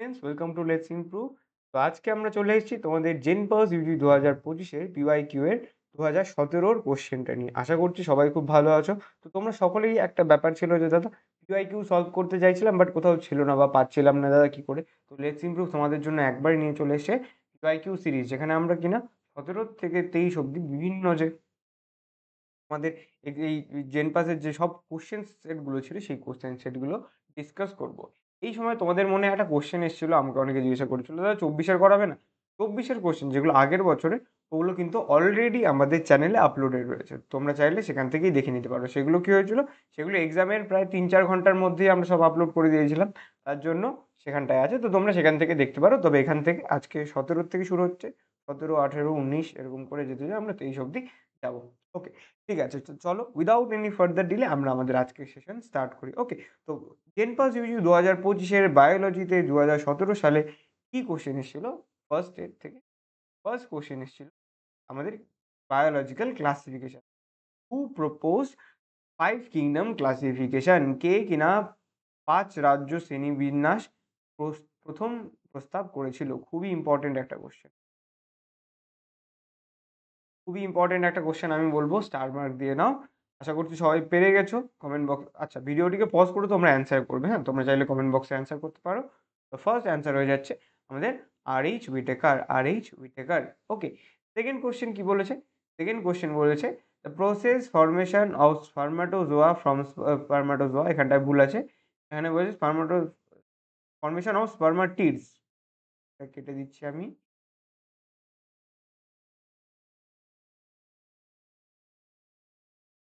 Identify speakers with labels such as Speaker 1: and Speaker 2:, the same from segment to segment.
Speaker 1: Friends, welcome to let's improve. তো আজকে আমরা চলে এসেছি তোমাদের জেনপাস ইউজি 2025-এর পিওয়াইকিউ এর 2017-র কোশ্চেনটা নিয়ে। আশা করছি সবাই খুব ভালো আছো। তো তোমরা সকলেই একটা ব্যাপার ছিল যে দাদা পিওয়াইকিউ সলভ করতে চাইছিলাম বাট কোথাও ছিল না বা পাচ্ছিলাম না দাদা কি করে। তো লেটস ইমপ্রুভ তোমাদের জন্য একবারই নিয়ে চলে এসেছে পিওয়াইকিউ সিরিজ, যেখানে আমরা কিনা 17 থেকে 23 অব্দি বিভিন্ন যে আমাদের এই জেনপাসের যে সব কোশ্চেন সেটগুলো ছিল সেই কোশ্চেন সেটগুলো ডিসকাস করব। এই সময় তোমাদের মনে একটা কোশ্চেন এসেছিল, আমাকে অনেকে জিজ্ঞাসা করেছিল, দাদা 24-এর করাবে না? 24-এর কোশ্চেন যেগুলো আগের বছরে, ওগুলো কিন্তু অলরেডি আমাদের চ্যানেলে আপলোডেড রয়েছে। তোমরা চাইলে সেখান থেকেই দেখে নিতে পারো। সেগুলো কি হয়েছিল, সেগুলো এক্সামের প্রায় 3-4 ঘন্টার মধ্যেই আমরা সব আপলোড করে দিয়েছিলাম। তার জন্য সেখানটায় আছে, তো তোমরা সেখান থেকে দেখতে পারো। তবে এখান থেকে আজকে 17 থেকে শুরু হচ্ছে, 17, 18, 19 এরকম করে যেতে যেতে আমরা 23 অব্দি যাবো। ওকে, ঠিক আছে। তো চলো উইদাউট এনি ফার্দার ডিলে আমরা আমাদের আজকের সেশন স্টার্ট করি। ওকে, তো জেনপাস ইউজি 2025-এর বায়োলজিতে 2017 সালে কি কোশ্চেন এসেছিল? ফার্স্ট এর থেকে ফার্স্ট কোশ্চেন এসেছিল আমাদের বায়োলজিক্যাল ক্লাসিফিকেশন। হু প্রপোজ 5 কিংডম ক্লাসিফিকেশন? কে কিনা 5 রাজ্য শ্রেণীবিন্যাস প্রথম প্রস্তাব করেছিল? খুবই ইম্পর্টেন্ট একটা কোশ্চেন, খুবই ইম্পর্টেন্ট একটা কোশ্চেন। আমি বলবো স্টার মার্ক দিয়ে নাও। আশা করছি সবাই পেরে গেছো। কমেন্ট বক্স, আচ্ছা ভিডিওটিকে পজ করে তোমরা অ্যান্সার করবে। হ্যাঁ, তোমরা চাইলে কমেন্ট বক্সে অ্যান্সার করতে পারো। তো ফার্স্ট অ্যান্সার হয়ে যাচ্ছে আমাদের R H Whittaker. Okay, second question কি বলেছে? সেকেন্ড কোশ্চেন বলেছে the process formation of spermatozoa from spermatozoa. এখানটায় ভুল আছে, এখানে বলেছে ফরমেশন অফ স্পার্মাটিডস। কেটে দিচ্ছি আমি।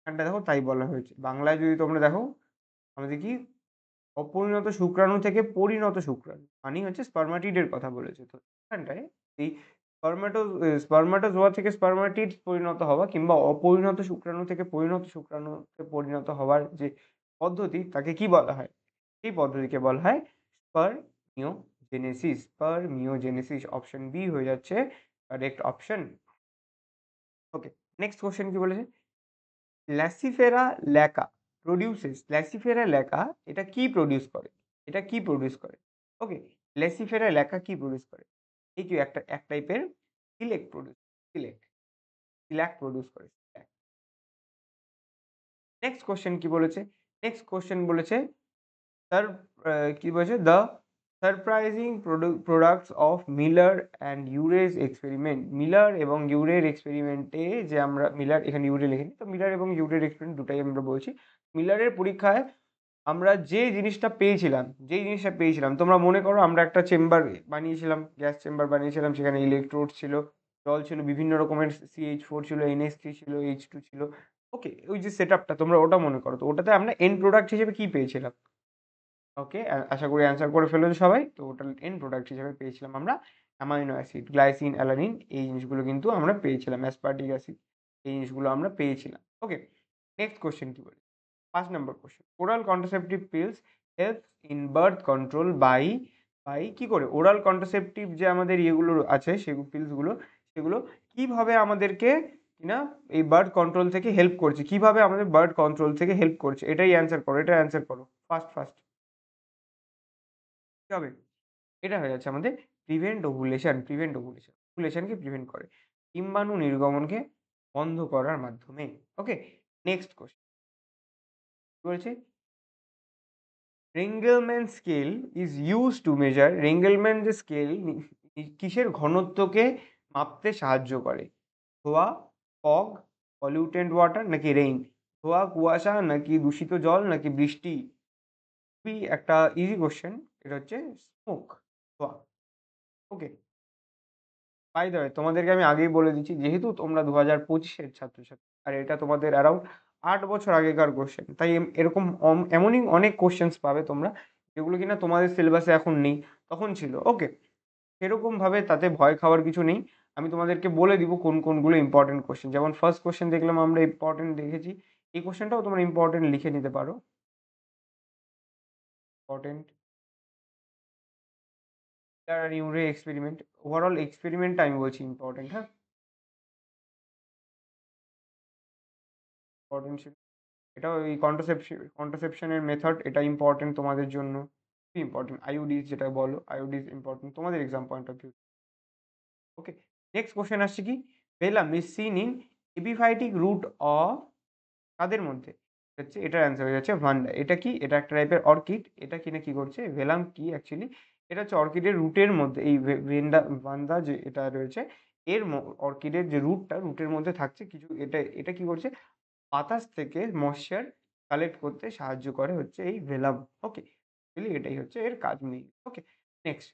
Speaker 1: এখানটা দেখো তাই বলা হয়েছে। বাংলায় যদি তোমরা দেখো, আমাদের কি অপরিণত শুক্রাণু থেকে পরিণত শুক্রাণু, মানে হচ্ছে স্পার্মাটিডের কথা বলেছে। তো এখানটায় এই স্পার্মাটোজোয়া থেকে স্পার্মাটিড পরিণত হওয়া কিংবা অপরিণত শুক্রাণু থেকে পরিণত শুক্রাণুতে পরিণত হওয়ার যে পদ্ধতি, তাকে কি বলা হয়? এই পদ্ধতিকে বলা হয় স্পারমিওজেনেসিস। অপশন বি হয়ে যাচ্ছে কারেক্ট অপশন। ওকে, নেক্সট কোশ্চেন কি বলেছে? ল্যাসিফেরা ল্যাকা ল্যাসিফেরা ল্যাকা এটা কি প্রডিউস করে? এটা কি প্রডিউস করে? ওকে, ল্যাসিফেরা ল্যাকা কি প্রডিউস করে? এই কি একটা এক টাইপের select produce select select produce করে। নেক্সট কোশ্চেন কি বলেছে? নেক্সট কোশ্চেন বলেছে তার কি বলেছে? The surprising products of Miller and ইউরের এক্সপেরিমেন্ট। মিলার এবং ইউরের এক্সপেরিমেন্টে যে আমরা মিলার, এখানে ইউরে লিখিনি, তো মিলার এবং ইউরের এক্সপেরিমেন্ট দুটাই আমরা বলছি। মিলারের পরীক্ষায় আমরা যেই জিনিসটা পেয়েছিলাম তোমরা মনে করো, আমরা একটা চেম্বার বানিয়েছিলাম, গ্যাস চেম্বার বানিয়েছিলাম। সেখানে ইলেকট্রোড ছিল, জল ছিল, বিভিন্ন রকমের CH4 ছিল, NH3 ছিল, H2 ছিল। ওকে, ওই যে সেট আপটা তোমরা ওটা মনে করো, তো ওটাতে আমরা এন্ড প্রোডাক্ট হিসেবে কি পেয়েছিলাম? ওকে, আশা করি অ্যান্সার করে ফেলেছো সবাই। তো ওটার এন্ড প্রোডাক্ট হিসেবে পেয়েছিলাম আমরা অ্যামাইনো অ্যাসিড, গ্লাইসিন, অ্যালানিন। এই জিনিসগুলো কিন্তু আমরা পেয়েছিলাম, অ্যাসপার্টিক অ্যাসিড, এই জিনিসগুলো আমরা পেয়েছিলাম। ওকে, নেক্সট কোশ্চেন কি বলে? 5 number question, oral contraceptive pills helps in birth control by by কি করে? ওরাল কন্ট্রাসেপটিভ যে আমাদের ইয়েগুলো আছে, সেগুলো পিলসগুলো, সেগুলো কিভাবে আমাদেরকে কিনা এই বার্থ কন্ট্রোল থেকে হেল্প করছে? কিভাবে আমাদের বার্থ কন্ট্রোল থেকে হেল্প করছে? এটাই অ্যান্সার করো, এটা অ্যান্সার করো ফার্স্ট ফার্স্ট। কি হবে? এটা হয়ে যাচ্ছে আমাদের ওভুলেশনকে প্রিভেন্ট করে, ডিম্বাণু নির্গমনকে বন্ধ করার মাধ্যমে। ওকে, নেক্সট কোশ্চেন বলছে Ringelmann scale is use to measure. Ringelmann যে স্কেল কিসের ঘনত্বকে মাপতে সাহায্য করে? ধোঁয়া, ফগ, পলিউটেন্ট ওয়াটার নাকি রেইন? ধোঁয়া, কুয়াশা নাকি দূষিত জল নাকি বৃষ্টি? খুবই একটা ইজি কোশ্চেন, এটা হচ্ছে স্মোক, ধোঁয়া। ওকে, বাই দ্য ওয়ে তোমাদেরকে আমি আগেই বলে দিচ্ছি, যেহেতু তোমরা 2025-এর ছাত্রছাত্রী আর এটা তোমাদের অ্যারাউন্ড 8 বছর আগেকার কোশ্চেন, তাই এরকম এমনই অনেক কোশ্চেন্স পাবে তোমরা, যেগুলো কিনা তোমাদের সিলেবাসে এখন নেই, তখন ছিল। ওকে, সেরকমভাবে তাতে ভয় খাওয়ার কিছু নেই। আমি তোমাদেরকে বলে দিব কোন কোনগুলো ইম্পর্টেন্ট কোশ্চেন। যেমন ফার্স্ট কোশ্চেন দেখলাম আমরা ইম্পর্টেন্ট দেখেছি, এই কোশ্চেনটাও তোমরা ইম্পর্টেন্ট লিখে নিতে পারো। ইম্পর্টেন্ট আর ইউরে এক্সপেরিমেন্ট, ওভারঅল এক্সপেরিমেন্টটা আমি বলছি ইম্পর্টেন্ট। হ্যাঁ, ইম্পর্টেন্ট ছিল। এটাও এই কন্ট্রাসেপশনের মেথড, এটা ইম্পর্টেন্ট তোমাদের জন্য। ইম্পর্টেন্ট। আইওডিস যেটা বলো, আইওডিস ইম্পর্টেন্ট তোমাদের exam point of view. Okay, next question আসছে কি, velum is seen in epiphytic root of কাদের মধ্যে, হচ্ছে এটার অ্যান্সার হয়ে যাচ্ছে ভান্ডা। এটা কি, এটা একটা টাইপের অর্কিড। এটা কিনা কি করছে, ভেলাম কি অ্যাকচুয়ালি, এটা হচ্ছে অর্কিডের রুটের মধ্যে এই ভেন্ডা ভান্ডা যে এটা রয়েছে এর অর্কিডের যে রুটটা, রুটের মধ্যে থাকছে কিছু, এটা এটা কি করছে, বাতাস থেকে ময়েশ্চার কালেক্ট করতে সাহায্য করে হচ্ছে এই ভেলাম। ওকে, এটাই হচ্ছে এর কাজ নেই। Okay, next,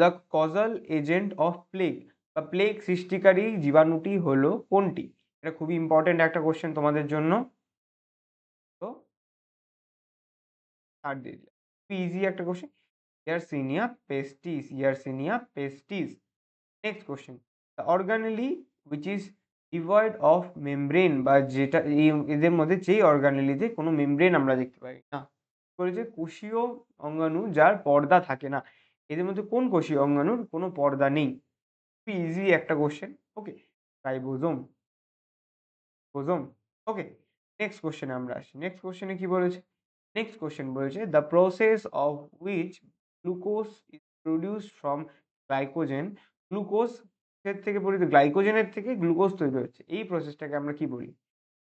Speaker 1: the causal agent of plague বা প্লেগ সৃষ্টিকারী জীবাণুটি হলো কোনটি? এটা খুবই ইম্পর্টেন্ট একটা কোশ্চেন তোমাদের জন্য। তো আর দিয়ে দিলাম, খুবই ইজি একটা question, Yersinia pestis, Yersinia pestis. Next question, the organelle which is devoid of membrane বা যেটা এদের মধ্যে যেই অর্গানেলিতে কোনো মেমব্রেন আমরা দেখতে পাই না, বলেছে কোষীয় অঙ্গাণু যার পর্দা থাকে না। এদের মধ্যে কোন কোষীয় অঙ্গাণুর কোনো পর্দা নেই? খুবই ইজি একটা কোশ্চেন। ওকে, রাইবোজোম, বোজোম। ওকে, নেক্সট কোশ্চেনে আমরা আসি। নেক্সট কোশ্চেনে কি বলেছে, নেক্সট কোশ্চেন বলেছে the process of which glucose is produce from glycogen, glucose এর থেকে গ্লাইকোজেনের থেকে গ্লুকোজ তৈরি হচ্ছে, এই প্রসেসটাকে আমরা কি বলি?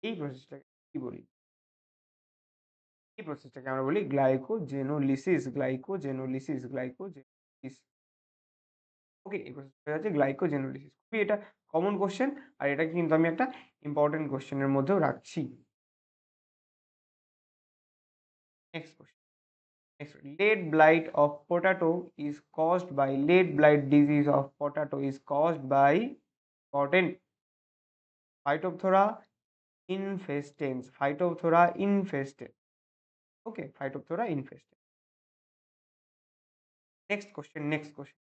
Speaker 1: এই প্রসেসটাকে কি বলি? এই প্রসেসটাকে আমরা বলি গ্লাইকোজেনোলিসিস, গ্লাইকোজেনোলিসিস, গ্লাইকোজেনোলিসিস। ওকে, এই প্রসেসটা হচ্ছে গ্লাইকোজেনোলিসিস। খুবই এটা কমন কোশ্চেন, আর এটা কিন্তু আমি একটা ইম্পর্টেন্ট কোশ্চেনের মধ্যেও রাখছি। Next question, next, late blight of potato is caused by, late blight disease of potato is caused by important Phytophthora infestans, Phytophthora infestans. Okay, Phytophthora infestans. Next question, next question.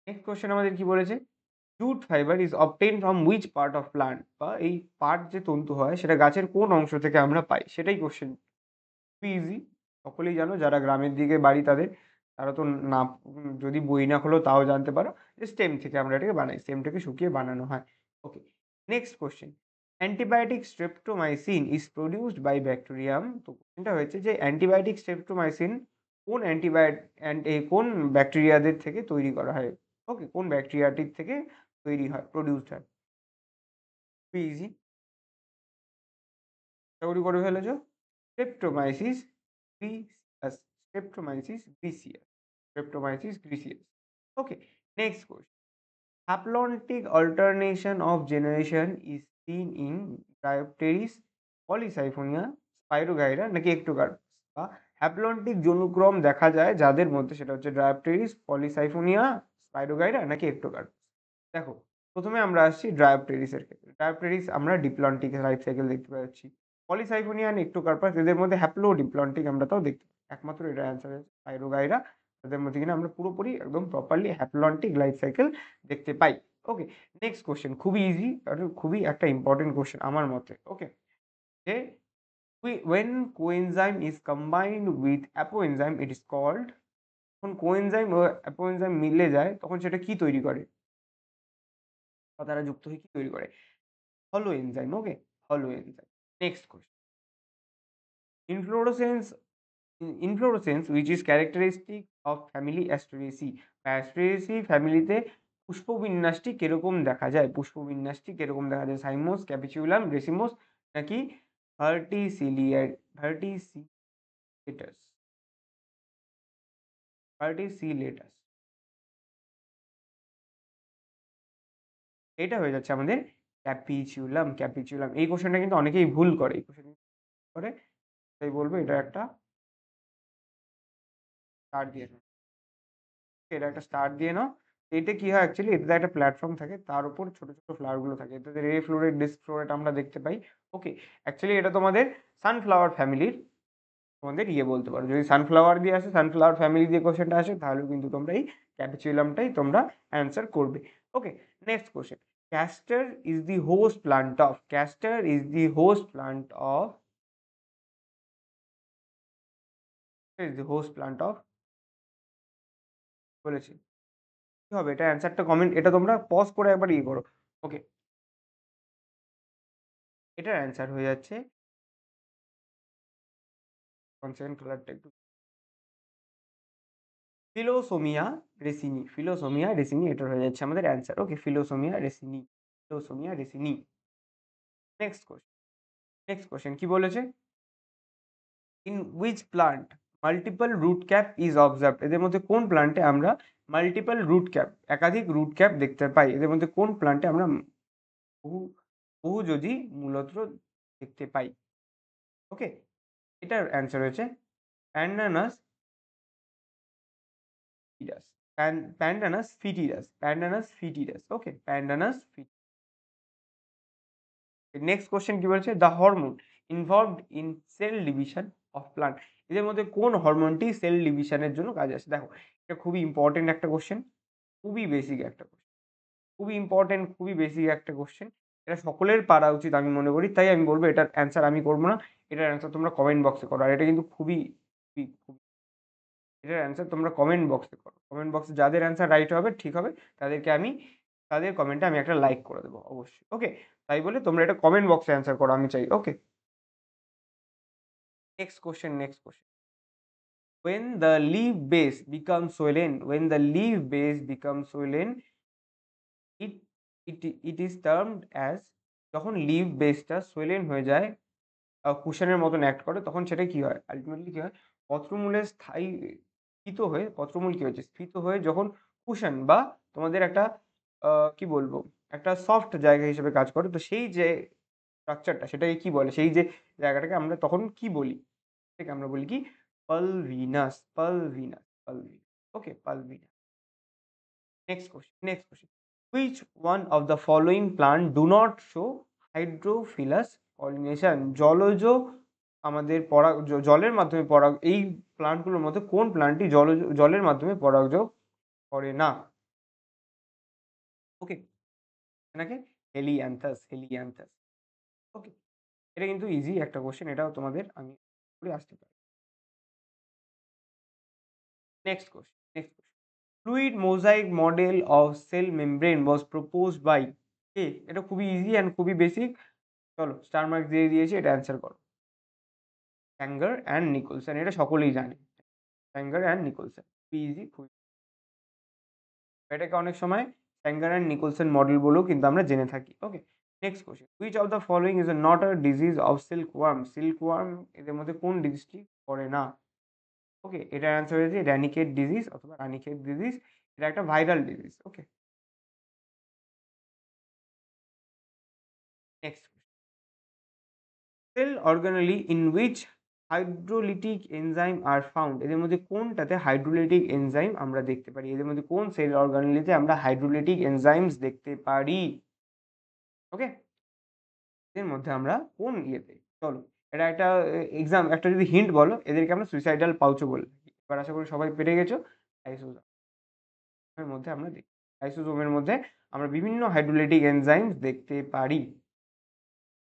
Speaker 1: Next question আমাদের কি বলেছে, jute fibre is obtain from which part of plant, বা এই part যে তন্তু হয় সেটা গাছের কোন অংশ থেকে আমরা পাই, সেটাই কোশ্চেন। খুবই ইজি, সকলেই জানো, যারা গ্রামের দিকে বাড়ি তাদের, তারা তো না, যদি বই না খোলো তাও জানতে পারো যে স্টেম থেকে আমরা এটাকে বানাই, স্টেমটাকে শুকিয়ে বানানো হয়। Okay, next question, antibiotic streptomycin is produced by bacterium. তো কোশ্চেনটা হয়েছে যে অ্যান্টিবায়োটিক স্ট্রেপ্টোমাইসিন কোন কোন ব্যাকটেরিয়াদের থেকে তৈরি করা হয়। ওকে, কোন ব্যাকটেরিয়াটির থেকে তৈরি হয়, প্রডিউসড হয়? খুবই ইজি, তৈরি করে ফেলেছো, Streptomyces griseus, Streptomyces griseus, Streptomyces griseus. Okay, next question, haplontic alternation of generation is seen in Dryopteris, Polysiphonia, Spirogyra নাকি একটোকার্পাস, বা হ্যাপ্লন্টিক জনুক্রম দেখা যায় যাদের মধ্যে, সেটা হচ্ছে ডায়োপটেরিস, পলিসাইফোনিয়া, স্পাইরোগাইরা নাকি একটোকার্পাস। দেখো, প্রথমে আমরা আসছি ডায়োপটেরিসের ক্ষেত্রে। ডায়োপটেরিস আমরা ডিপ্লন্টিক লাইফ সাইকেল দেখতে পাচ্ছি, পলিসাইফোনিয়া আর একটোকার্পাস এদের মধ্যে হ্যাপ্লো ডিপ্লন্টিক আমরা তাও দেখতে পাই। একমাত্র এটা অ্যান্সার হচ্ছে স্পাইরোগাইরা, তাদের মধ্যে কিনা আমরা পুরোপুরি একদম প্রপারলি হ্যাপ্লন্টিক লাইফ সাইকেল দেখতে পাই। ওকে, নেক্সট কোশ্চেন, খুবই ইজি আর খুবই একটা ইম্পর্টেন্ট কোশ্চেন আমার মতে। ওকে, যে when coenzyme is combined with apoenzyme it is called, যখন কোএনজাইম ও অ্যাপোএনজাইম মিলে যায় তখন সেটা কি তৈরি করে, বা তারা যুক্ত হয়ে কি তৈরি করে? হলো এনজাইম। ওকে, হলো enzyme. Next question, inflorescence, inflorescence which is characteristic of family Asteraceae, অ্যাস্ট্রেসি ফ্যামিলিতে পুষ্পবিন্যাসটি কিরকম দেখা যায়, পুষ্পবিন্যাসটি কিরকম দেখা যায়, সাইমোস, ক্যাপিচুলাম, রেসিমোস নাকি ভার্টিসিলিয়ার, ভার্টিসিলেটাস, ভার্টিসিলেটাস। এটা হয়ে যাচ্ছে আমাদের ক্যাপিচুলাম, ক্যাপিচুলাম। এই কোশ্চেনটা কিন্তু অনেকেই ভুল করে, এই কোশ্চেন করে, তাই বলবো এটা একটা স্টার দিয়ে নাও, এটা একটা স্টার দিয়ে নাও। এতে কি হয় অ্যাকচুয়ালি, এটাতে একটা প্ল্যাটফর্ম থাকে, তার উপর ছোট ছোট ফ্লাওয়ার গুলো থাকে, এটাতে রে ফ্লোরেট, ডিস্ক ফ্লোরেট আমরা দেখতে পাই। ওকে, অ্যাকচুয়ালি এটা তোমাদের সানফ্লাওয়ার ফ্যামিলির, তোমাদের ইয়ে বলতে পারো, যদি সানফ্লাওয়ার দিয়ে আসে, সানফ্লাওয়ার ফ্যামিলি দিয়ে কোশ্চেনটা আসে, তাহলেও কিন্তু তোমরা এই ক্যাপিচুলামটাই তোমরা অ্যান্সার করবে। Okay, next question, castor is the host plant of, castor is the host plant of, is the host plant of, বলেছি কি হবে এটা অ্যান্সারটা, কমেন্ট, এটা তোমরা পজ করে একবার ইয়ে করো। ওকে, এটার অ্যান্সার হয়ে যাচ্ছে 1 সেকেন্ড কালারটা একটু ফিলোসোমিয়া রেসিনি, ফিলোসোমিয়া রেসিনি এটা হয়ে যাচ্ছে আমাদের অ্যান্সার। ওকে, ফিলোসোমিয়া রেসিনি, ফিলোসোমিয়া রেসিনি। নেক্সট কোয়েশ্চেন, নেক্সট কোয়েশ্চেন কি বলেছে? In which plant multiple root cap is observed? এদের মধ্যে কোন প্লান্টে আমরা মাল্টিপল রুট ক্যাপ, একাধিক রুট ক্যাপ দেখতে পাই? এদের মধ্যে কোন প্লান্টে আমরা বহু বহু যদি মূলত্র দেখতে পাই? ওকে, এটার অ্যান্সার হয়েছে প্যান্ডানাস ফিটাস, প্যান্ডানাস ফিটিডাস, প্যান্ডানাস ফিটিডাস। ওকে, প্যান্ডানাস ফিটিডাস। নেক্সট কোশ্চেন কি বলছে? The hormone involved in cell division of plant, এদের মধ্যে কোন হরমোনটি সেল ডিভিশনের জন্য কাজে আসে? দেখো, এটা খুবই ইম্পর্টেন্ট একটা কোশ্চেন, খুবই বেসিক একটা কোশ্চেন, খুবই ইম্পর্টেন্ট, খুবই বেসিক একটা কোশ্চেন। এটা সকলের পারা উচিত আমি মনে করি, তাই আমি বলবো এটার অ্যান্সার আমি করবো না, এটার অ্যান্সার তোমরা কমেন্ট বক্সে করো। আর এটা কিন্তু খুবই এটার অ্যান্সার তোমরা কমেন্ট বক্সে করো। কমেন্ট বক্সে যাদের অ্যান্সার রাইট হবে, ঠিক হবে, তাদেরকে আমি, তাদের কমেন্টে আমি একটা লাইক করে দেবো অবশ্যই। ওকে, তাই বলে তোমরা এটা কমেন্ট বক্সে অ্যান্সার করো, আমি চাই। Okay, next question, next question. When the leaf base becomes swollen, when the leaf base becomes swollen, it it is termed as, যখন লিভ বেসটা সোয়েলেন হয়ে যায়, কুশনের মতন অ্যাক্ট করে, তখন সেটা কি হয়? আলটিমেটলি কি হয়? পত্রমূলে স্থায়ী স্ফীত হয়ে, পত্রমূল কি হচ্ছে? স্ফীত হয়ে যখন কুশন বা তোমাদের একটা কি বলবো, একটা সফট জায়গা হিসেবে কাজ করে, তো সেই যে স্ট্রাকচারটা, সেটাকে কি বলে? সেই যে জায়গাটাকে আমরা তখন কি বলি? সেটাকে আমরা বলি কি? Pulvinus, pulvinus, pulvinus. Okay, pulvinus. Next question, next question. Which one of the following plant do not show hydrophilous pollination? জলজ আমাদের জলের মাধ্যমে পরাগ, এই প্লান্টগুলোর মধ্যে কোন প্লান্টটি জলের মাধ্যমে পরাগযোগ করে না? ওকে, এটাকে হেলিয়ান্থাস, হেলিয়ান্থাস। ওকে, এটা কিন্তু ইজি একটা কোশ্চেন, এটাও তোমাদের আমি করে আসতে পারি। Next question, next question. Fluid mosaic model of cell membrane was proposed by কে? এটা খুবই ইজি অ্যান্ড খুবই বেসিক। চলো, স্টার মার্ক দিয়ে দিয়েছি, এটা অ্যান্সার করো। স্যাঙ্গার অ্যান্ড নিকোলসন, এটা সকলেই জানে। স্যাঙ্গার অ্যান্ড নিকোলসন, খুবই ইজি, খুবই। এটাকে অনেক সময় স্যাঙ্গার অ্যান্ড নিকোলসন মডেল বলেও কিন্তু আমরা জেনে থাকি। Okay, next question. Which of the following is not a disease of silkworm? Silkworm এদের মধ্যে কোন ডিজিজটি করে না? ওকে, এটার অ্যান্সার হয়েছে রানিকেট ডিজিজ অথবা রানিকেট ডিজিজ। এটা একটা viral disease. Okay, next cell organelle in which hydrolytic enzyme are found? এদের মধ্যে কোনটাতে হাইড্রোলিটিক এনজাইম আমরা দেখতে পারি? এদের মধ্যে কোন সেল অর্গানালিতে আমরা হাইড্রোলিটিক এনজাইমস দেখতে পারি? ওকে, এর মধ্যে আমরা কোন ইয়েতে, চলো, এটা একটা এক্সাম, একটা যদি হিন্ট বলো, এদেরকে আমরা সুইসাইডাল পাউচও বলে থাকি। এবার আশা করি সবাই পেরে গেছো। লাইসোজোমের মধ্যে আমরা দেখি, লাইসোজোমের মধ্যে আমরা বিভিন্ন হাইড্রোলিটিক এনজাইমস দেখতে পারি।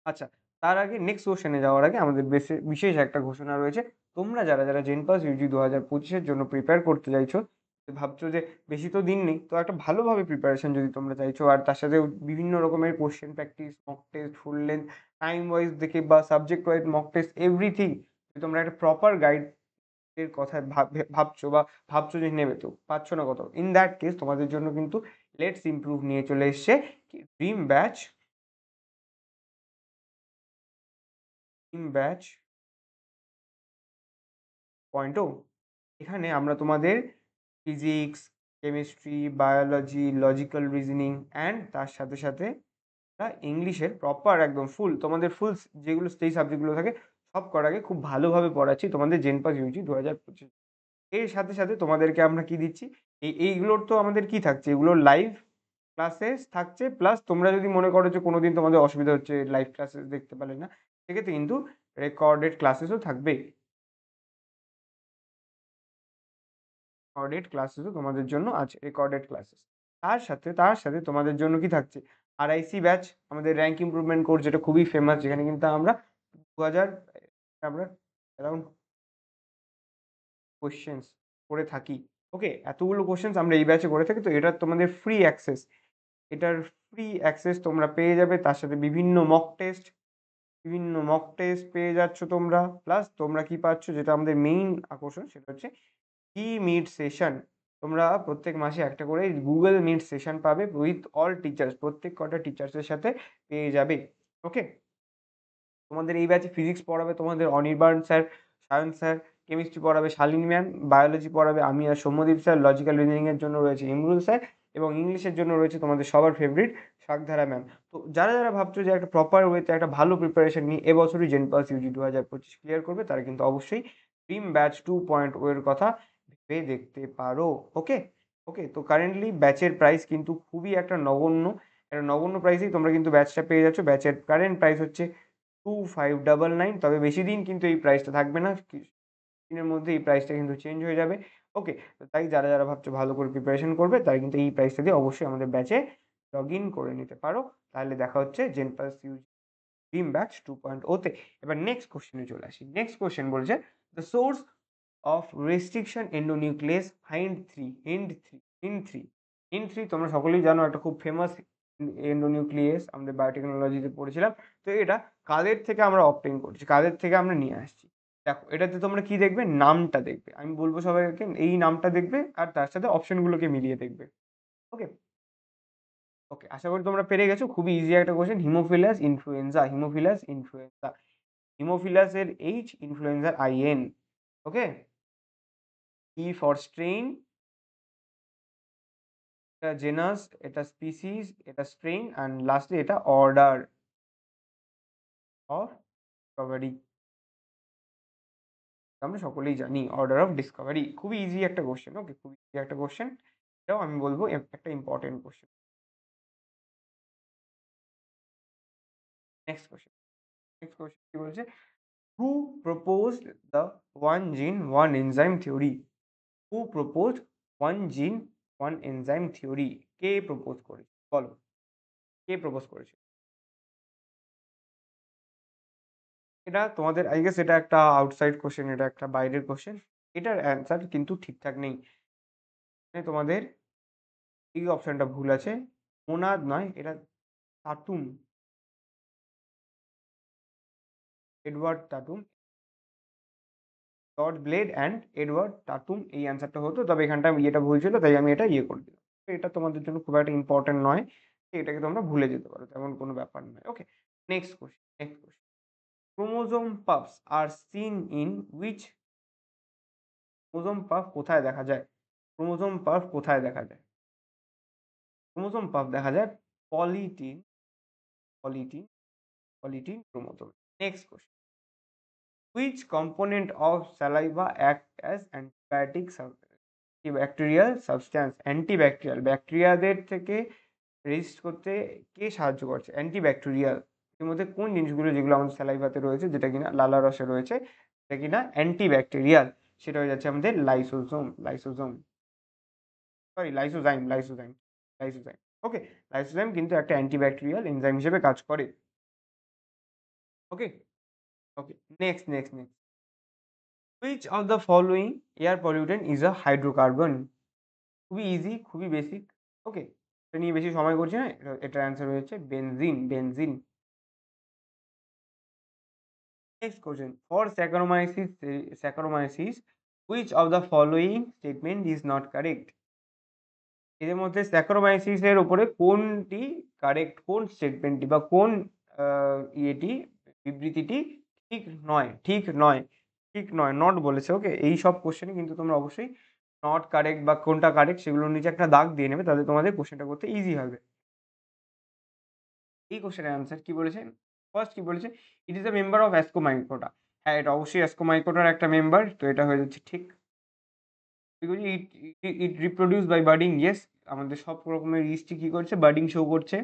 Speaker 1: আচ্ছা, তার আগে নেক্সট কোশ্চেনে যাওয়ার আগে আমাদের বিশেষ একটা ঘোষণা রয়েছে। তোমরা যারা যারা জেনপাস ইউজি 2025-এর জন্য প্রিপেয়ার করতে চাইছো, ভাবছো যে বেশি তো দিন নেই, তো একটা ভালোভাবে প্রিপারেশন যদি তোমরা চাইছো, আর তার সাথে বিভিন্ন রকমের question practice, mock test, full length, time wise দেখে বা subject wise mock test, everything, তোমরা একটা প্রপার গাইড এর কথা ভাবছো বা ভাবছো যে নেবে, তো পাচ্ছ না কোথাও, ইন দ্যাট কেস তোমাদের জন্য কিন্তু লেটস ইমপ্রুভ নিয়ে চলে এসছে dream batch, dream batch point. এখানে আমরা তোমাদের physics, chemistry, biology, logical reasoning and তার সাথে সাথে ইংলিশের প্রপার একদম ফুল, তোমাদের ফুল যেগুলো যেই সাবজেক্টগুলো থাকে সব করাকে খুব ভালোভাবে পড়াচ্ছি তোমাদের জেনপাস ইউজি 2025। এর সাথে সাথে তোমাদেরকে আমরা কি দিচ্ছি, এইগুলোর তো আমাদের কি থাকছে, এগুলোর লাইভ ক্লাসেস থাকছে, প্লাস তোমরা যদি মনে করো যে কোনোদিন তোমাদের অসুবিধা হচ্ছে লাইভ ক্লাসেস দেখতে পারলে না, সেক্ষেত্রে কিন্তু রেকর্ডেড ক্লাসেসও থাকবে। রেকর্ডেড ক্লাসেসও তোমাদের জন্য আছে, রেকর্ডেড ক্লাসেস। তার সাথে তোমাদের জন্য কি থাকছে, আরআইসি ব্যাচ, আমাদের র্যাঙ্ক ইমপ্রুভমেন্ট কোর্স, যেটা খুবই ফেমাস, যেখানে কিন্তু আমরা 2000 আমরা অ্যারাউন্ড কোশ্চেন্স করে থাকি। ওকে, এতগুলো কোশ্চেন্স আমরা এই ব্যাচে করে থাকি, তো এটার তোমাদের ফ্রি অ্যাক্সেস, এটার ফ্রি অ্যাক্সেস তোমরা পেয়ে যাবে, তার সাথে বিভিন্ন মক টেস্ট, বিভিন্ন মক টেস্ট পেয়ে যাচ্ছ তোমরা। প্লাস তোমরা কি পাচ্ছ, যেটা আমাদের মেইন আকর্ষণ, সেটা হচ্ছে মিট সেশন। তোমরা প্রত্যেক মাসে একটা করে গুগল মিট সেশন পাবে উইথ অল টিচার্স, প্রত্যেক কটা টিচার্সের সাথে পেয়ে যাবে। ওকে, তোমাদের এই ব্যাচে ফিজিক্স পড়াবে তোমাদের Anirban sir, Sayan sir, chemistry পড়াবে শালিনী ম্যাম, বায়োলজি পড়াবে আমি আর সৌম্যদীপ স্যার, লজিক্যাল রিজনিং এর জন্য রয়েছে ইমরুল স্যার, এবং ইংলিশের জন্য রয়েছে তোমাদের সবার ফেভারিট শাকধারা ম্যাম। তো যারা যারা ভাবছো যে একটা প্রপার ওয়েতে একটা ভালো প্রিপারেশন নিয়ে এবছরই জেনপাস ইউজি 2025 ক্লিয়ার করবে, তারা কিন্তু অবশ্যই ড্রিম ব্যাচ 2.0 এর কথা ভেবে দেখতে পারো। ওকে, ওকে, তো কারেন্টলি ব্যাচের প্রাইস কিন্তু খুবই একটা নগণ্য প্রাইসেই তোমরা কিন্তু ব্যাচটা পেয়ে যাচ্ছ। ব্যাচের কারেন্ট প্রাইস হচ্ছে 2599। তবে বেশি দিন কিন্তু এই প্রাইসটা থাকবে না, দিনের মধ্যে এই প্রাইসটা কিন্তু চেঞ্জ হয়ে যাবে। ওকে, তো তাই যারা যারা ভাবছো ভালো করে প্রিপারেশন করবে, তারা কিন্তু এই প্রাইসটা দিয়ে অবশ্যই আমাদের ব্যাচে লগ ইন করে নিতে পারো। তাহলে দেখা হচ্ছে জেনপাস ইউজি ড্রিম ব্যাচ 2.0 তে। এবার নেক্সট কোশ্চেনে চলে আসি। নেক্সট কোশ্চেন বলছে the source of restriction endonuclease hind three. তোমরা সকলেই জানো, একটা খুব ফেমাস এন্ডোনিউক্লিয়াস, আমাদের বায়োটেকনোলজিতে পড়েছিলাম। তো এটা কাদের থেকে আমরা অবটেইন করছি, কাদের থেকে আমরা নিয়ে আসছি? দেখো, এটাতে তোমরা কি দেখবে, নামটা দেখবে। আমি বলবো সবাইকে এই নামটা দেখবে আর তার সাথে অপশনগুলোকে মিলিয়ে দেখবে। ওকে, ওকে, আশা করি তোমরা পেরে গেছো। খুবই ইজি একটা কোশ্চেন। Haemophilus influenzae. হিমোফিলাসের এইচ, ইনফ্লুয়েঞ্জার IN. Okay, E for strain, এটা জেনাস, এটা স্পিসিস, এটা স্ট্রেইন, অ্যান্ড লাস্টলি এটা অর্ডার অফ ডিসকভারি। আমরা সকলেই জানি অর্ডার অফ ডিসকভারি। খুবই ইজি একটা কোশ্চেন। ওকে, খুবই ইজি একটা কোশ্চেন। এটাও আমি বলবো একটা important question. Next question. Next question কি বলছে, who proposed the one gene one enzyme theory? Who proposed one gene one enzyme theory? K propose করেছে বলো, কে প্রপোজ করেছে? এটা তোমাদের আই গেস এটা একটা আউটসাইড কোশ্চেন, এটা একটা বাইরের কোশ্চেন। এটার অ্যান্সার কিন্তু ঠিকঠাক নেই। মানে তোমাদের এই অপশনটা ভুল আছে। মোনাদ নয়, এটা তাতুম, এডওয়ার্ড তাতুম। জর্জ ব্লেড অ্যান্ড এডওয়ার্ড তাতুম, এই অ্যান্সারটা হতো। তবে এখানটা ইয়েটা ভুল ছিল, তাই আমি এটা ইয়ে করে দিলাম। তো এটা তোমাদের জন্য খুব একটা ইম্পর্টেন্ট নয়, এটাকে তোমরা ভুলে যেতে পারো, তেমন কোনো ব্যাপার নয়। Okay, next question. Chromosome puffs are seen in which? Chromosome puff কোথায় দেখা যায়? ক্রোমোজোম পাফ কোথায় দেখা যায়? ক্রোমোজোম পাফ দেখা যায় polytene, polytene, polytene chromosome. Next question, which component of saliva act as antibiotic bacterial substance? Antibacterial, ব্যাকটেরিয়াদের থেকে রেজিস্ট করতে কে সাহায্য করছে? অ্যান্টিব্যাকটেরিয়াল। এর মধ্যে কোন জিনিসগুলো, যেগুলো আমাদের স্যালাইভাতে রয়েছে, যেটা কিনা লালা রসে রয়েছে, সেটা কিনা অ্যান্টিব্যাকটেরিয়াল? সেটা হয়ে যাচ্ছে আমাদের lysosome, sorry lysozyme. Okay, lysozyme কিন্তু একটা অ্যান্টিব্যাকটেরিয়াল এনজাইম হিসেবে কাজ করে। Okay, okay, next. Which of the following air pollutant is a hydrocarbon? খুবই ইজি, খুবই বেসিক। ওকে, এটা নিয়ে বেশি সময় করছি না। এটার অ্যান্সার হয়েছে benzene. Next question, for Saccharomyces which of the following statement is not correct? এদের মধ্যে স্যাকারোমাইসিস এর উপরে কোনটি কারেক্ট, কোন স্টেটমেন্টটি বা কোন ইয়েটি, বিবৃতিটি ঠিক নয়, নট বলেছে। ওকে, এই সব কোশ্চেনে কিন্তু তোমরা অবশ্যই নট কারেক্ট বা কোনটা কারেক্ট সেগুলোর নিচে একটা দাগ দিয়ে নেবে, তাহলে তোমাদের কোশ্চেনটা করতে ইজি হবে। এই কোশ্চেনের অ্যান্সার কি বলেছে? ফার্স্ট কি বলেছে, it is a member of Ascomycota. হ্যাঁ, এটা অবশ্যই অ্যাসকোমাইক্রোটার একটা মেম্বার, তো এটা হয়ে যাচ্ছে ঠিক। Because it reproduce by budding, yes. আমাদের সব রকমের ইস্টই কি করছে, বার্ডিং শো করছে।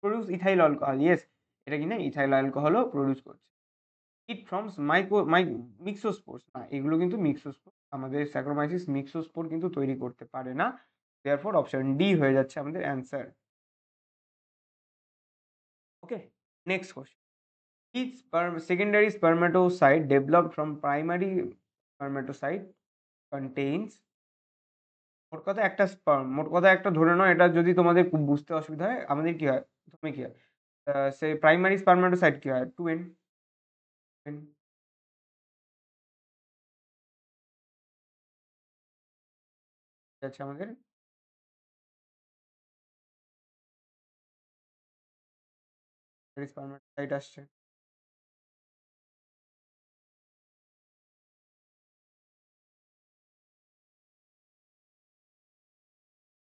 Speaker 1: Produce ethyl alcohol, yes. এটা কি না, ইথাইল অ্যালকোহলও প্রডিউস করছে। ইট ফ্রমস মিক্সোস্পোর্স, না এগুলো কিন্তু মিক্সোস্পোর, আমাদের স্যাক্রোমাইসিস মিক্সোস্পোর কিন্তু তৈরি করতে পারে না। দেয়ারফর অপশন ডি হয়ে যাচ্ছে আমাদের answer. Okay, next question, each secondary spermatocyte developed from primary spermatocyte contains, মোট কথা একটা ধরে নাও, এটা যদি তোমাদের খুব বুঝতে অসুবিধা হয়, আমাদের কি হয়, প্রথমে কি হয়, সে প্রাইমারি স্পারমাটোসাইট কি হয়? 2n। আছে আমাদের স্পারমাটোসাইট আসছে।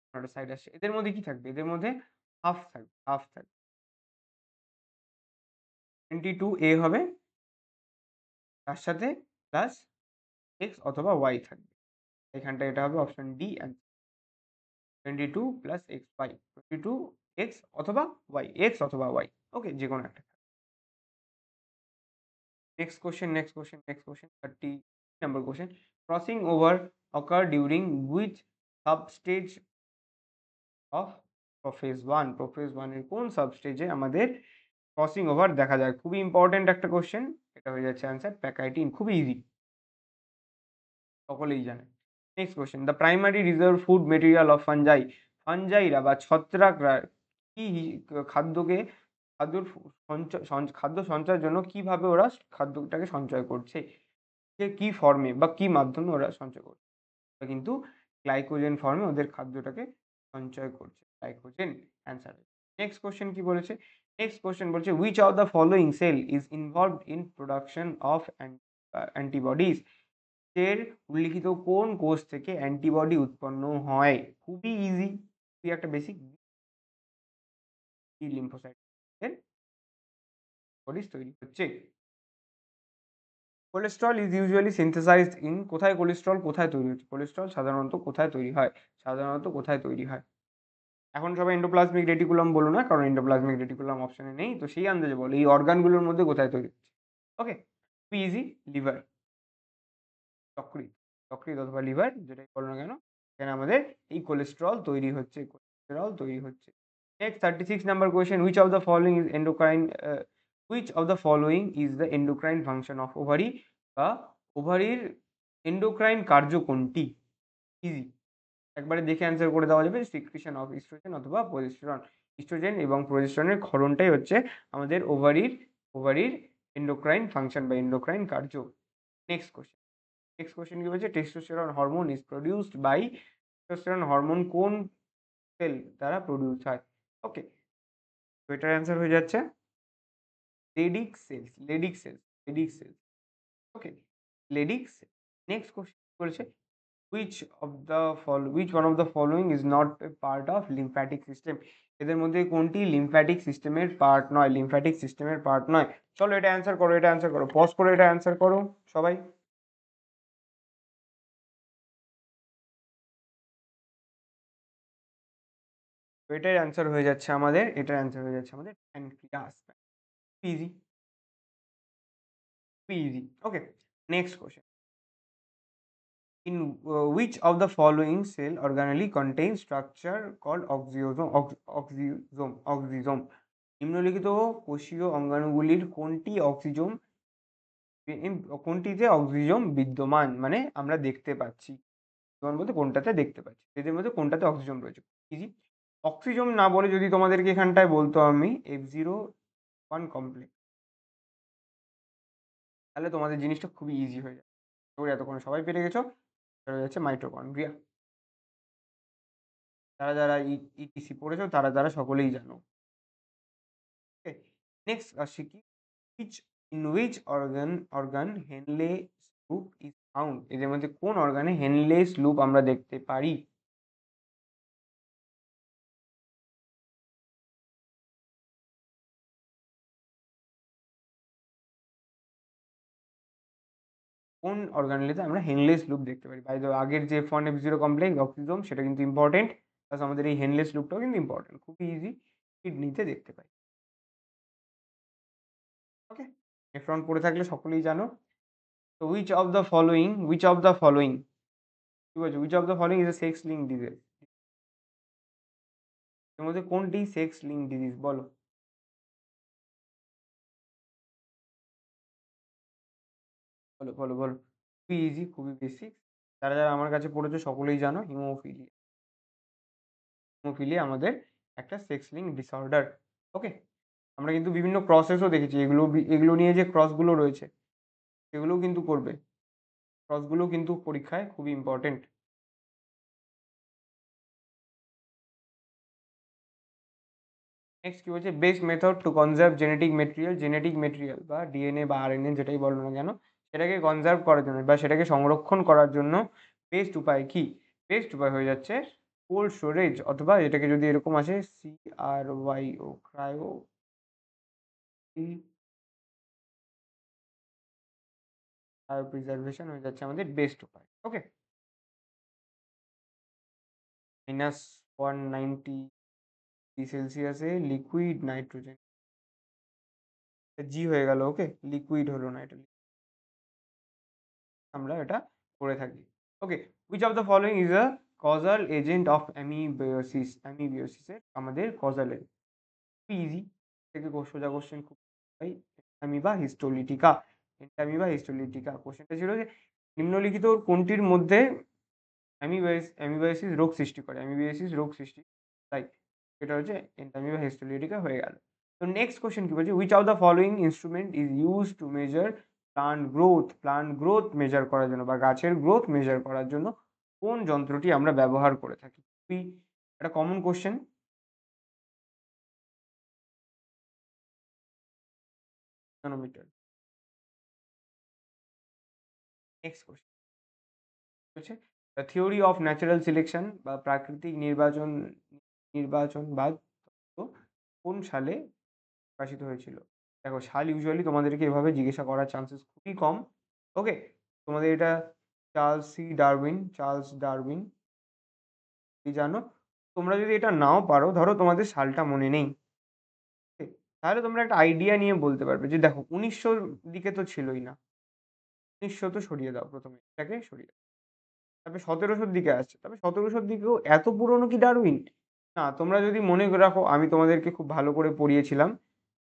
Speaker 1: স্পারমাটোসাইট আসছে। এদের মধ্যে কি থাকবে? এদের মধ্যে হাফ থাকবে। 22a হবে, তার সাথে প্লাস x অথবা y থাকবে। এখানটায় এটা হবে option D answer. 22 plus x y, 22 x অথবা y। ওকে, যে কোনো একটা। Next question. 30 number question. Crossing over occur during which sub-stage of prophase 1? Prophase 1 এর কোন সাবস্টেজে আমাদের ক্রসিং ওভার দেখা যায়? খুবই ইম্পর্টেন্ট একটা কোশ্চেন। এটা হয়ে যাচ্ছে অ্যান্সার প্যাকাইটিন। খুবই ইজি, সকলেই জানে। Next question, the primary reserve food material of fungi. ফানজাইরা বা ছত্রাকরা কি খাদ্যকে খাদ্য সঞ্চয়ের জন্য কিভাবে ওরা খাদ্যটাকে সঞ্চয় করছে, যে কি ফর্মে বা কি মাধ্যমে ওরা সঞ্চয় করছে? ওরা কিন্তু গ্লাইকোজেন ফর্মে ওদের খাদ্যটাকে সঞ্চয় করছে, গ্লাইকোজেন অ্যান্সার। নেক্সট কোশ্চেন কি বলেছে? নেক্সট কোশ্চেন বলছে which of the following cell is involved in production of antibodies. এর উল্লিখিত কোন কোষ থেকে অ্যান্টিবডি উৎপন্ন হয়? খুবই ইজি, খুবই একটা বেসিক। লিম্ফোসাইট এর বডিজ তৈরি হচ্ছে। Cholesterol is usually synthesised in, কোথায় কোলেস্ট্রল কোথায় তৈরি হচ্ছে? কোলেস্ট্রল সাধারণত কোথায় তৈরি হয়? সাধারণত কোথায় তৈরি হয়? এখন সবাই এন্ডোপ্লাজমিক রেটিকুলাম বলো না, কারণ এন্ডোপ্লাজমিক রেটিকুলাম অপশনে নেই, তো সেই আন্দাজে বলো এই অর্গানগুলোর মধ্যে কোথায় তৈরি হচ্ছে। ওকে, খুবই ইজি, লিভার, যকৃৎ, যকৃৎ অথবা লিভার যেটাই বলো না কেন, এখানে আমাদের এই কোলেস্ট্রল তৈরি হচ্ছে, কোলেস্টেরল তৈরি হচ্ছে। Next 36 number question, which of the following is endocrine, which of the following is the endocrine function of ovary, বা ওভারির এন্ডোক্রাইন কার্য কোনটি? ইজি, একবারে দেখে অ্যান্সার করে দেওয়া যাবে, সিক্রিশন অফ ইস্ট্রোজেন অথবা প্রোজেস্টেরন। ইস্ট্রোজেন এবং প্রোজেস্টেরনের ক্ষরণটাই হচ্ছে আমাদের ওভারির এন্ডোক্রাইন ফাংশন বা এন্ডোক্রাইন কার্য। নেক্সট কোশ্চেন, নেক্সট কোশ্চেন কি বলছে? Testosterone hormone is produced by, testosterone hormone কোন সেল দ্বারা প্রডিউস হয়? ওকে, তো এটার অ্যান্সার হয়ে যাচ্ছে Leydig cells. Okay, Leydig cell. Next question বলছে which one of the following is not a part of lymphatic system? এদের মধ্যে কোনটি লিম্ফ্যাটিক সিস্টেমের পার্ট নয়? লিম্ফ্যাটিক সিস্টেমের পার্ট নয়। চলো এটা অ্যান্সার করো, এটা অ্যান্সার করো, পজ করে এটা অ্যান্সার করো সবাই। তো এটার অ্যান্সার হয়ে যাচ্ছে আমাদের, এটার অ্যান্সার হয়ে যাচ্ছে আমাদের pancreas. Easy, easy. Okay, next question, in which of the following cell organelle contains structure called oxysome? নিম্নলিখিত কোষীয় অঙ্গাণুগুলির কোনটিতে অক্সিজম বিদ্যমান, মানে আমরা দেখতে পাচ্ছি, বিদ্যমান বলতে কোনটাতে দেখতে পাচ্ছি, এদের মধ্যে কোনটাতে অক্সিজম রয়েছে? ইজি, অক্সিজম না বলে যদি তোমাদেরকে এখানটায় বলতো আমি F01 কমপ্লেক্স, তাহলে তোমাদের জিনিসটা খুবই ইজি হয়ে যায়। তো এতক্ষণ সবাই পেরে গেছো, এটা হয়ে যাচ্ছে মাইটোকন্ড্রিয়া। যারা ইটিসি পড়েছো তারা সকলেই জানো। ওকে, নেক্সট আসছে কি, which organ Henle loop is found? এদের মধ্যে কোন অর্গানে হেনলেস লুপ আমরা দেখতে পারি? কোন অর্গানেলেতে আমরা হেনলেস লুপ দেখতে পারি? বাই দ্য আগের যে F1 F0 কমপ্লেক্স অক্সিজম সেটা কিন্তু ইম্পর্টেন্ট, প্লাস আমাদের এই হেনলেস লুপটাও কিন্তু ইম্পর্টেন্ট, খুবই ইজি, কিডনিতে দেখতে পাই। ওকে, F1 পড়ে থাকলে সকলেই জানো। তো which of the following কি বলছে, which of the following is a sex linked disease? এর মধ্যে কোনটি সেক্স লিঙ্ক ডিজিজ বলো? বলো, খুবই ইজি, খুবই বেসিক, যারা আমার কাছে পড়েছো সকলেই জানো, হিমোফিলিয়া। হিমোফিলিয়া আমাদের একটা সেক্স লিঙ্ক ডিসঅর্ডার। ওকে, আমরা কিন্তু বিভিন্ন ক্রসেসও দেখেছি। এগুলো নিয়ে যে ক্রসগুলো রয়েছে সেগুলোও কিন্তু করবে। ক্রসগুলো কিন্তু পরীক্ষায় খুবই ইম্পোর্টেন্ট। নেক্সট কি বলছে? Best method to conserve genetic material বা ডিএনএ বা আরএনএ যেটাই বলো না কেন, সেটাকে কনজার্ভ করার জন্য বা সেটাকে সংরক্ষণ করার জন্য বেস্ট উপায় কি? বেস্ট উপায় হয়ে যাচ্ছে কোল্ড স্টোরেজ, অথবা এটাকে যদি এরকম আসে CRYO, ক্রায়ো প্রিজার্ভেশন হয়ে যাচ্ছে আমাদের বেস্ট উপায়। ওকে? -190 সেলসিয়াসে লিকুইড নাইট্রোজেন, জি হয়ে গেল। ওকে, লিকুইড হলো না, এটা আমরা এটা করে থাকি। Okay, which of the following is a causal agent of অ্যামিবিওসিসের আমাদের কজাল এজেন্ট? ইজি থেকে সোজা কোশ্চেন, খুব ভাই। Amoeba histolytica, Amoeba histolytica. কোশ্চেনটা ছিল যে নিম্নলিখিত কোনটির মধ্যে অ্যামিবায়োসিস রোগ সৃষ্টি করে? অ্যামিবায়োসিস রোগ সৃষ্টি, তাই এটা হচ্ছে এন্টামিবা হিস্টোলিটিকা হয়ে গেল। তো নেক্সট কোশ্চেন কি বলছে? Which of the following instrument is use to measure plant growth measure করার জন্য বা গাছের গ্রোথ মেজার করার জন্য কোন যন্ত্রটি আমরা ব্যবহার করে থাকি? খুবই একটা common question, manometer. Next question হচ্ছে the theory of natural selection বা প্রাকৃতিক নির্বাচনবাদ তত্ত্ব কোন সালে প্রকাশিত হয়েছিল? দেখো, সাল ইউজুয়ালি তোমাদেরকে এভাবে জিজ্ঞাসা করার চান্সেস খুবই কম। ওকে, তোমাদের এটা চার্লস ডারউইন কি জানো? তোমরা যদি এটা নাও পারো, ধরো তোমাদের সালটা মনে নেই, ঠিক? তাহলে তোমরা একটা আইডিয়া নিয়ে বলতে পারবে যে দেখো 1900 দিকে তো ছিলই না, 1900 তো সরিয়ে দাও, প্রথমে এটাকে সরিয়ে দাও। তারপরে 1700 দিকে আসছে, তবে 1700 দিকেও এত পুরনো কি ডারউইন? না, তোমরা যদি মনে রাখো, আমি তোমাদেরকে খুব ভালো করে পড়িয়েছিলাম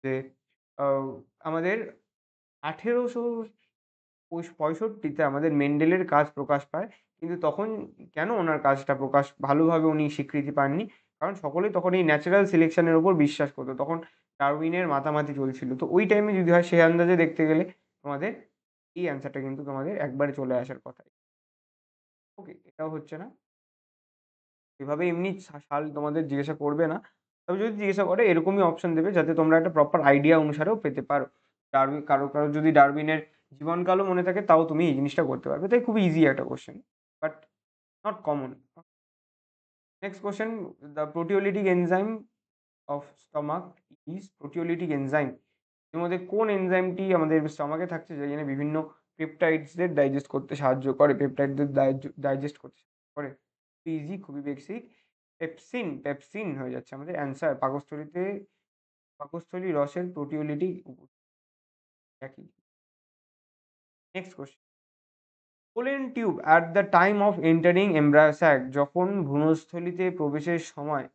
Speaker 1: যে আহ, আমাদের 1865-তে আমাদের মেন্ডেলের কাজ প্রকাশ পায়। কিন্তু তখন কেন ওনার কাজটা ভালোভাবে উনি স্বীকৃতি পাননি? কারণ সকলেই তখন এই ন্যাচারাল সিলেকশনের উপর বিশ্বাস করতো। তখন ডারউইনের মাতামাতি চলছিল। তো ওই টাইমে যদি হয়, সেই আন্দাজে দেখতে গেলে তোমাদের এই অ্যান্সারটা কিন্তু তোমাদের একবারে চলে আসার কথা। ওকে, এটাও হচ্ছে না। এভাবে এমনি সাল তোমাদের জিজ্ঞাসা করবে না। তবে যদি জিজ্ঞাসা করে, এরকমই অপশন দেবে যাতে তোমরা একটা প্রপার আইডিয়া অনুসারেও পেতে পারো। কারো যদি ডারউইনের জীবনকালও মনে থাকে, তাও তুমি এই জিনিসটা করতে পারবে। তাই খুব ইজি একটা question, but not common. Next question, the proteolytic enzyme of stomach is proteolytic enzyme. এর মধ্যে কোন এনজাইমটি আমাদের স্টমাকে থাকছে, যা জেনে বিভিন্ন পেপটাইডসদের ডাইজেস্ট করতে সাহায্য করে, পেপটাইডদের ডাইজেস্ট করতে সাহায্য করে? ইজি, খুবই বেসিক। পেপসিন হয়ে যাচ্ছে আমাদের অ্যান্সার। পাকস্থলী রসের প্রোটিওলিটিক একই। Next question, pollen tube at the time of entering embryo sac, যখন ভ্রূণস্থলীতে প্রবেশের সময়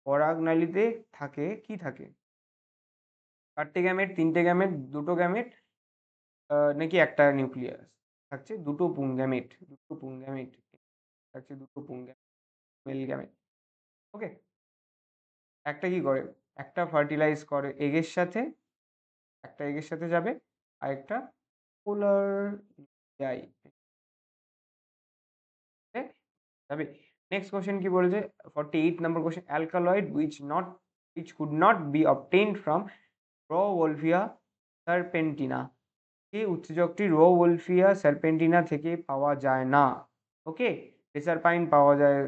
Speaker 1: পরাগনালীতে থাকে কি থাকে? 4টে গ্যামেট, 3টে গ্যামেট, 2টো গ্যামেট, নাকি একটা নিউক্লিয়াস? থাকছে দুটো পুংগ্যামেট থাকছে, দুটো পুংগ্যামেট, মেল গ্যামেট। ওকে, একটা কি করে? একটা ফার্টিলাইজ করে এগের সাথে, একটা এগের সাথে যাবে, আরেকটা পোলার যাই যাবে। নেক্সট কোশ্চেন কি বলেছে? 48 number question, alkaloid which could not be obtained from raw wolfia serpentina, এই উৎসেচকটি র ওলফিয়া সার্পেন্টিনা থেকে পাওয়া যায় না। ওকে, রেসারপাইন পাওয়া যায়,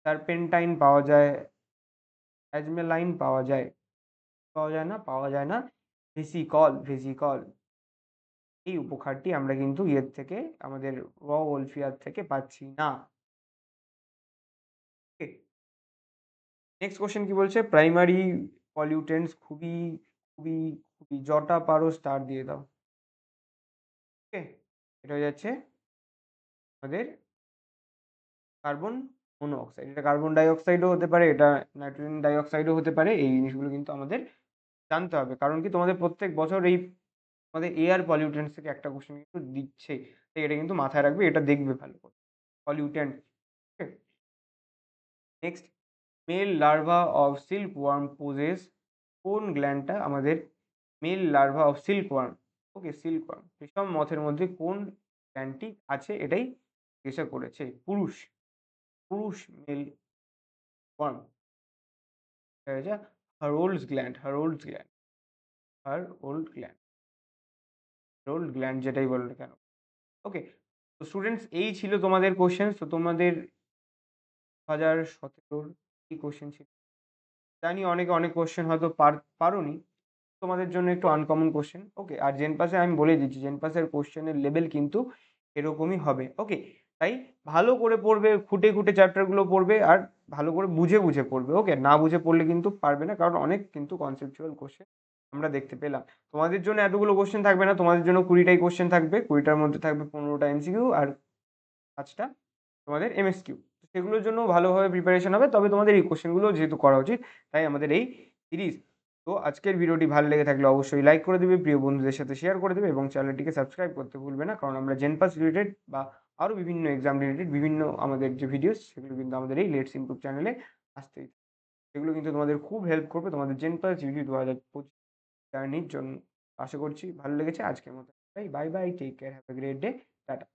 Speaker 1: সার্পেন্টাইন পাওয়া যায়, অ্যাজমেলাইন পাওয়া যায় না। ভেসিকল, এই উপকারটি আমরা কিন্তু ইয়ের থেকে, আমাদের র ওলফিয়ার থেকে পাচ্ছি না। নেক্সট কোশ্চেন কি বলছে? প্রাইমারি পলিউটেন্টস, খুবই খুবই খুবই জটা পারো স্টার দিয়ে দাও। ওকে, এটা হয়ে যাচ্ছে আমাদের কার্বন মনোঅক্সাইড। এটা কার্বন ডাই অক্সাইডও হতে পারে, এটা নাইট্রোজেন ডাই অক্সাইডও হতে পারে। এই জিনিসগুলো কিন্তু আমাদের জানতে হবে, কারণ কি তোমাদের প্রত্যেক বছর এই আমাদের এয়ার পলিউটেন্টস থেকে একটা কোশ্চেন কিন্তু দিচ্ছেই। তাই এটা কিন্তু মাথায় রাখবে, এটা দেখবে ভালো করে, pollutant. Next, male larva of silk worm possess কোন গ্ল্যান্ডটা আমাদের male larva of silkworm, okay silkworm, রেশম মথের মধ্যে কোন গ্ল্যান্ডটি আছে এটাই জিজ্ঞাসা করেছে। পুরুষ, পুরুষ মেল ওয়ার্ম, এটা হচ্ছে হারোল্ডস গ্ল্যান্ড, হারোল্ডস গ্ল্যান্ড, হারোল্ড গ্ল্যান্ড, হারোল্ড গ্ল্যান্ড যেটাই বলো না কেন। ওকে, তো স্টুডেন্টস এই ছিল তোমাদের কোশ্চেন। তো তোমাদের 2017 কি কোশ্চেন ছিল জানি, অনেকে অনেক কোশ্চেন হয়তো পারোনি, তোমাদের জন্য একটু আনকমন কোশ্চেন। ওকে, আর জেনপাসে আমি বলে দিচ্ছি জেনপাসের কোশ্চেনের লেভেল কিন্তু এরকমই হবে। ওকে, তাই ভালো করে পড়বে, খুঁটে খুঁটে চ্যাপ্টারগুলো পড়বে আর ভালো করে বুঝে বুঝে পড়বে। ওকে, না বুঝে পড়লে কিন্তু পারবে না, কারণ অনেক কিন্তু কনসেপচুয়াল কোশ্চেন আমরা দেখতে পেলাম। তোমাদের জন্য এতগুলো কোশ্চেন থাকবে না, তোমাদের জন্য 20টাই কোশ্চেন থাকবে, 20টার মধ্যে থাকবে 15টা এমসিকিউ আর 5টা তোমাদের এমএসকিউ। সেগুলোর জন্য ভালোভাবে প্রিপারেশন হবে, তবে তোমাদের এই কোশ্চেনগুলো যেহেতু করা উচিত, তাই আমাদের এই সিরিজ। তো আজকের ভিডিওটি ভালো লেগে থাকলে অবশ্যই লাইক করে দেবে, প্রিয় বন্ধুদের সাথে শেয়ার করে দেবে এবং চ্যানেলটিকে সাবস্ক্রাইব করতে ভুলবে না, কারণ আমরা জেনপাস রিলেটেড বা আরও বিভিন্ন এক্সাম রিলেটেড বিভিন্ন আমাদের যে ভিডিওস সেগুলো কিন্তু আমাদের এই লেটস ইমপ্রুভ চ্যানেলে আসতেই থাকে। সেগুলো কিন্তু তোমাদের খুব হেল্প করবে তোমাদের জেনপাস ইউজি 2025 জার্নির জন্য। আশা করছি ভালো লেগেছে। আজকের মতো bye bye, take care, have a great day, tata.